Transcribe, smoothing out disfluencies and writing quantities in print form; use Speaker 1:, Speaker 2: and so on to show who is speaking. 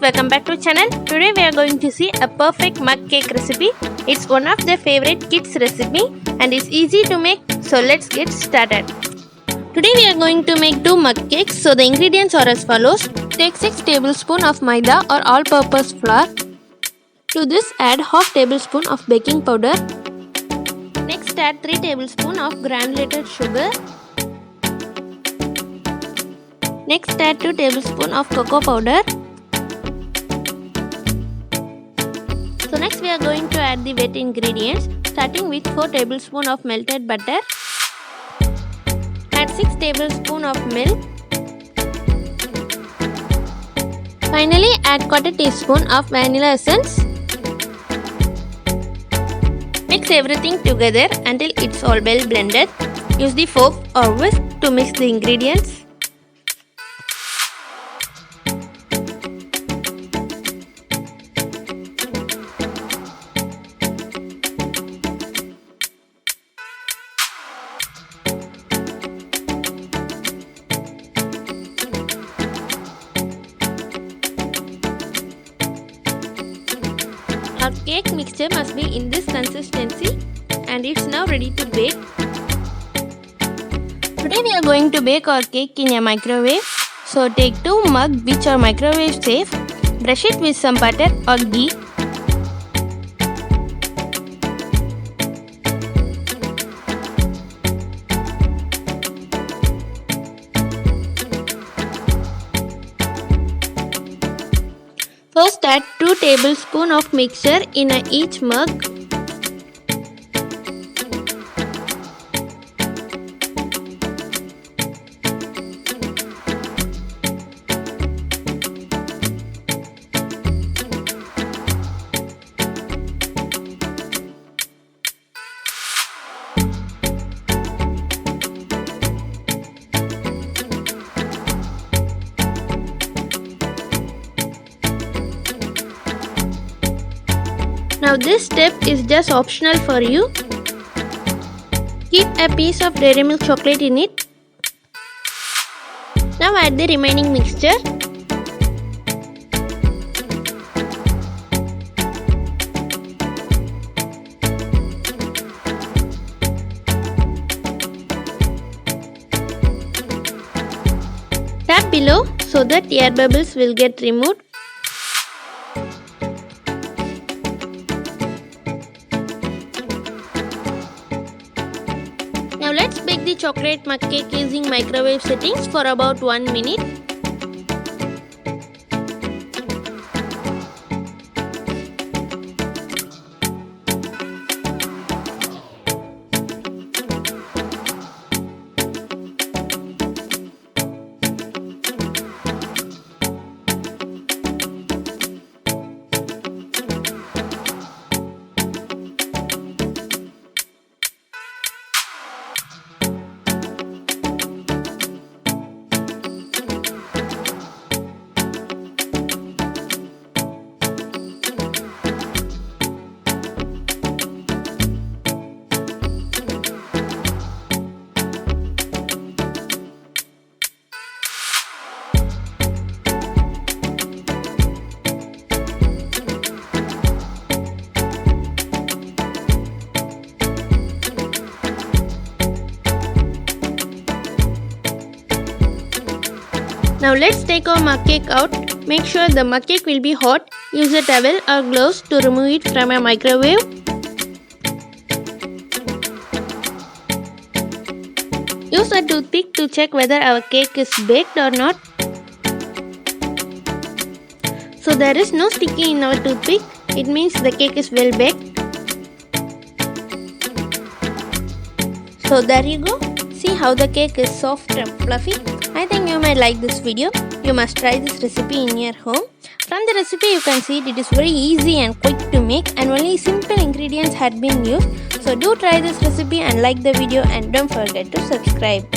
Speaker 1: welcome back to channel. Today we are going to see a perfect mug cake recipe. It's one of the favorite kids recipe and it's easy to make, so let's get started. Today we are going to make 2 mug cakes. So the ingredients are as follows. Take 6 tablespoons of maida or all-purpose flour. To this add half tablespoon of baking powder. Next add 3 tablespoons of granulated sugar. Next add 2 tablespoons of cocoa powder. So next we are going to add the wet ingredients, starting with 4 tablespoons of melted butter. Add 6 tablespoons of milk. Finally add 1/4 teaspoon of vanilla essence. Mix everything together until it's all well blended. Use the fork or whisk to mix the ingredients. Our cake mixture must be in this consistency and it's now ready to bake. Today we are going to bake our cake in a microwave. So take 2 mugs which are microwave safe. Brush it with some butter or ghee. First add 2 tablespoons of mixture in each mug. Now this step is just optional for you. Keep a piece of dairy milk chocolate in it. Now add the remaining mixture. Tap below so that air bubbles will get removed. Now let's bake the chocolate mug cake using microwave settings for about 1 minute. Now let's take our mug cake out. Make sure the mug cake will be hot. Use a towel or gloves to remove it from a microwave. Use a toothpick to check whether our cake is baked or not. So there is no sticky in our toothpick. It means the cake is well baked. So there you go. See how the cake is soft and fluffy. I think you might like this video. You must try this recipe in your home. From the recipe you can see it is very easy and quick to make and only simple ingredients had been used. So do try this recipe and like the video and don't forget to subscribe.